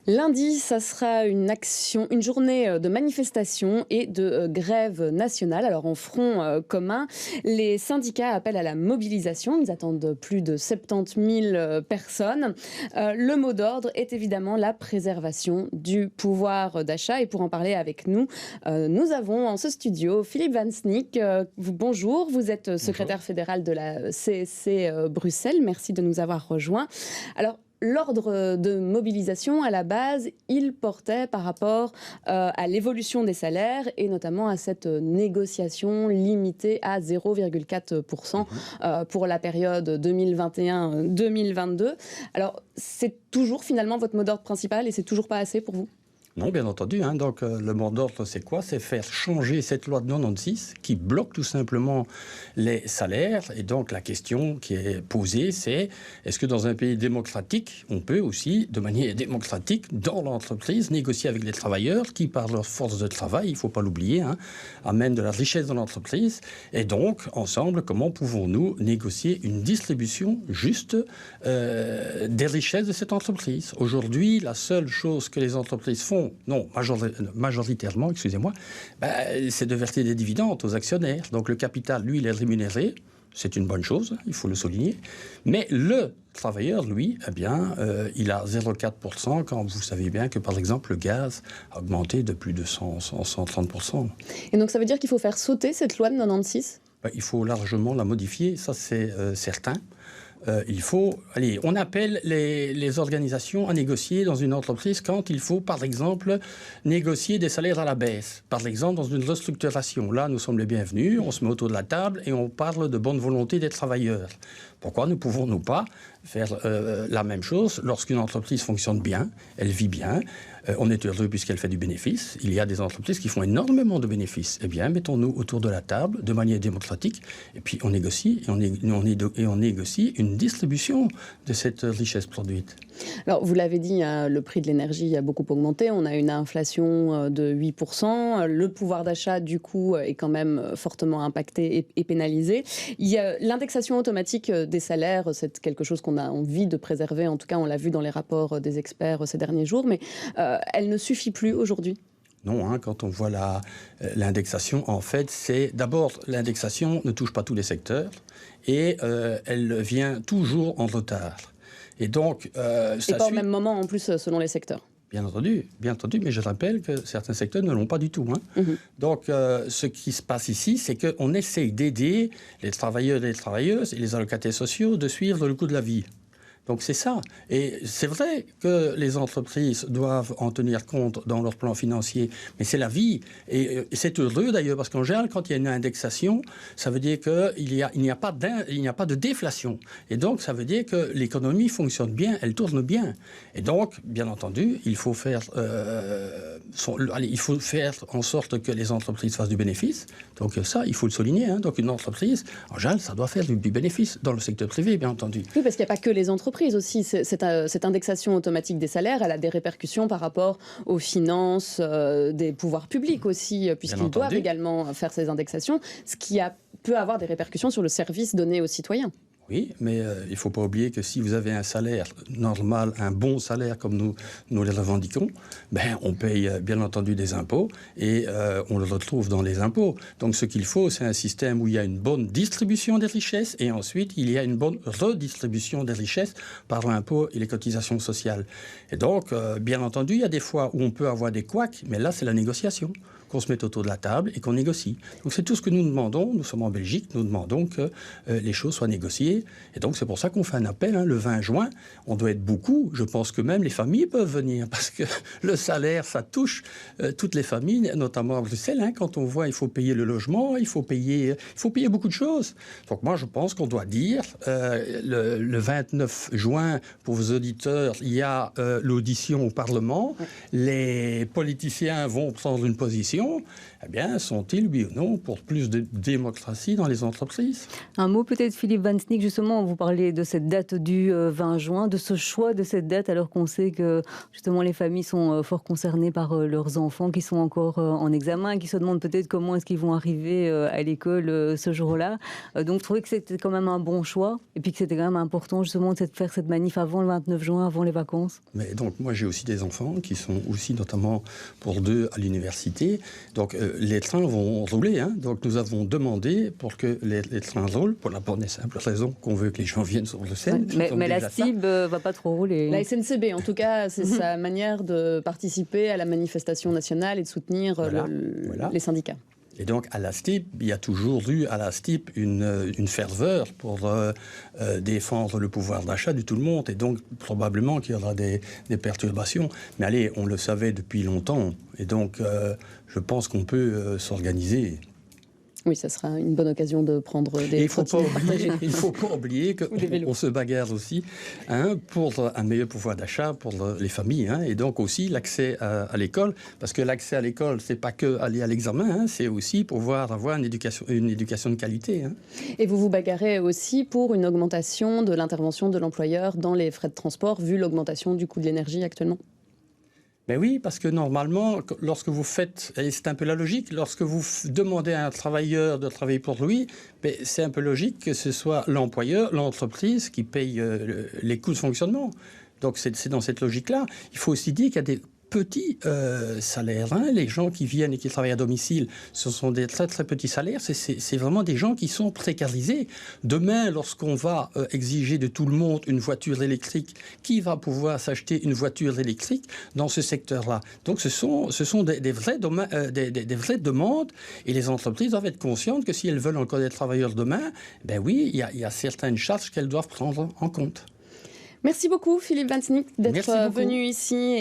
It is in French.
Lundi, ça sera une journée de manifestation et de grève nationale. Alors en front commun, les syndicats appellent à la mobilisation. Ils attendent plus de 70 000 personnes. Le mot d'ordre est évidemment la préservation du pouvoir d'achat. Et pour en parler avec nous, nous avons en ce studio Philippe Van Snick. Bonjour, vous êtes secrétaire fédéral de la CSC Bruxelles. Merci de nous avoir rejoints. Alors, l'ordre de mobilisation, à la base, il portait par rapport à l'évolution des salaires et notamment à cette négociation limitée à 0,4% pour la période 2021-2022. Alors, c'est toujours finalement votre mot d'ordre principal et c'est toujours pas assez pour vous ? Non, bien entendu. Donc, le mot d'ordre, c'est quoi ? C'est faire changer cette loi de 96 qui bloque tout simplement les salaires. Et donc, la question qui est posée, c'est est-ce que dans un pays démocratique, on peut aussi, de manière démocratique, dans l'entreprise, négocier avec les travailleurs qui, par leur force de travail, il ne faut pas l'oublier, amènent de la richesse dans l'entreprise. Et donc, ensemble, comment pouvons-nous négocier une distribution juste des richesses de cette entreprise ? Aujourd'hui, la seule chose que les entreprises font, majoritairement, excusez-moi, c'est de verser des dividendes aux actionnaires. Donc le capital, lui, il est rémunéré. C'est une bonne chose, il faut le souligner. Mais le travailleur, lui, il a 0,4% quand vous savez bien que, par exemple, le gaz a augmenté de plus de 130%. Et donc ça veut dire qu'il faut faire sauter cette loi de 96 ? Il faut largement la modifier, ça c'est certain. On appelle les organisations à négocier dans une entreprise quand il faut, par exemple, négocier des salaires à la baisse. Par exemple, dans une restructuration. Là, nous sommes les bienvenus, on se met autour de la table et on parle de bonne volonté des travailleurs. Pourquoi ne pouvons-nous pas faire la même chose lorsqu'une entreprise fonctionne bien, elle vit bien, on est heureux puisqu'elle fait du bénéfice. Il y a des entreprises qui font énormément de bénéfices. Eh bien, mettons-nous autour de la table de manière démocratique et puis on négocie et on négocie une distribution de cette richesse produite. Alors, vous l'avez dit, le prix de l'énergie a beaucoup augmenté. On a une inflation de 8%. Le pouvoir d'achat, du coup, est quand même fortement impacté et pénalisé. Il y a l'indexation automatique des salaires. C'est quelque chose qu'on a envie de préserver. En tout cas, on l'a vu dans les rapports des experts ces derniers jours. Mais elle ne suffit plus aujourd'hui. Non, quand on voit l'indexation, en fait, c'est d'abord l'indexation ne touche pas tous les secteurs et elle vient toujours en retard. Et donc, et pas au même moment, en plus, selon les secteurs. Bien entendu, mais je rappelle que certains secteurs ne l'ont pas du tout. Donc, ce qui se passe ici, c'est qu'on essaye d'aider les travailleurs et les travailleuses et les allocataires sociaux de suivre le coût de la vie. Donc c'est ça. Et c'est vrai que les entreprises doivent en tenir compte dans leur plan financier, mais c'est la vie. Et c'est heureux d'ailleurs, parce qu'en général, quand il y a une indexation, ça veut dire qu'il n'y a pas de déflation. Et donc, ça veut dire que l'économie fonctionne bien, elle tourne bien. Et donc, bien entendu, il faut faire en sorte que les entreprises fassent du bénéfice. Donc ça, il faut le souligner. Donc une entreprise, en général, ça doit faire du bénéfice dans le secteur privé, bien entendu. Oui, parce qu'il n'y a pas que les entreprises aussi. Cette indexation automatique des salaires, elle a des répercussions par rapport aux finances des pouvoirs publics aussi, puisqu'ils doivent également faire ces indexations, ce qui peut avoir des répercussions sur le service donné aux citoyens. Oui, mais il ne faut pas oublier que si vous avez un salaire normal, un bon salaire comme nous les revendiquons, on paye bien entendu des impôts et on le retrouve dans les impôts. Donc ce qu'il faut, c'est un système où il y a une bonne distribution des richesses et ensuite il y a une bonne redistribution des richesses par l'impôt et les cotisations sociales. Et donc, bien entendu, il y a des fois où on peut avoir des couacs, mais là c'est la négociation, qu'on se mette autour de la table et qu'on négocie. Donc c'est tout ce que nous demandons. Nous sommes en Belgique, nous demandons que les choses soient négociées. Et donc c'est pour ça qu'on fait un appel. Le 20 juin, on doit être beaucoup. Je pense que même les familles peuvent venir parce que le salaire, ça touche toutes les familles, notamment à Bruxelles. Quand on voit, il faut payer le logement, il faut payer beaucoup de choses. Donc moi, je pense qu'on doit dire le 29 juin, pour vos auditeurs, il y a l'audition au Parlement. Les politiciens vont prendre une position. réflexion, eh bien, sont-ils, oui ou non, pour plus de démocratie dans les entreprises? Un mot peut-être, Philippe Van Snick, justement, vous parlez de cette date du 20 juin, de ce choix de cette date, alors qu'on sait que justement les familles sont fort concernées par leurs enfants qui sont encore en examen, qui se demandent peut-être comment est-ce qu'ils vont arriver à l'école ce jour-là. Donc, je trouvais que c'était quand même un bon choix, et puis que c'était quand même important justement de faire cette manif avant le 29 juin, avant les vacances. Mais donc, moi, j'ai aussi des enfants qui sont aussi notamment pour 2 à l'université. Donc, les trains vont rouler. Hein. Donc, nous avons demandé pour que les trains roulent, pour la bonne et simple raison qu'on veut que les gens viennent sur le Seine. Mais la STIB ne va pas trop rouler. La SNCB, en tout cas, c'est sa manière de participer à la manifestation nationale et de soutenir les syndicats. Et donc, à la STIB, il y a toujours eu à la STIB une ferveur pour défendre le pouvoir d'achat de tout le monde. Et donc, probablement qu'il y aura des perturbations. Mais allez, on le savait depuis longtemps. Et donc, je pense qu'on peut s'organiser. Oui, ça sera une bonne occasion de prendre des trottinettes partagées. Il ne faut pas oublier qu'on se bagarre aussi pour un meilleur pouvoir d'achat pour les familles. Et donc aussi l'accès à l'école. Parce que l'accès à l'école, ce n'est pas que aller à l'examen, c'est aussi pouvoir avoir une éducation de qualité. Et vous vous bagarrez aussi pour une augmentation de l'intervention de l'employeur dans les frais de transport, vu l'augmentation du coût de l'énergie actuellement? Ben oui, parce que normalement, lorsque vous faites, et c'est un peu la logique, lorsque vous demandez à un travailleur de travailler pour lui, ben c'est un peu logique que ce soit l'employeur, l'entreprise qui paye les coûts de fonctionnement. Donc c'est dans cette logique-là. Il faut aussi dire qu'il y a des petits salaires. Les gens qui viennent et qui travaillent à domicile, ce sont des très très petits salaires. C'est vraiment des gens qui sont précarisés. Demain, lorsqu'on va exiger de tout le monde une voiture électrique, qui va pouvoir s'acheter une voiture électrique dans ce secteur-là? Donc ce sont des vraies demandes, et les entreprises doivent être conscientes que si elles veulent encore des travailleurs demain, ben oui, il y a certaines charges qu'elles doivent prendre en compte. Merci beaucoup Philippe Van Snick d'être venu ici.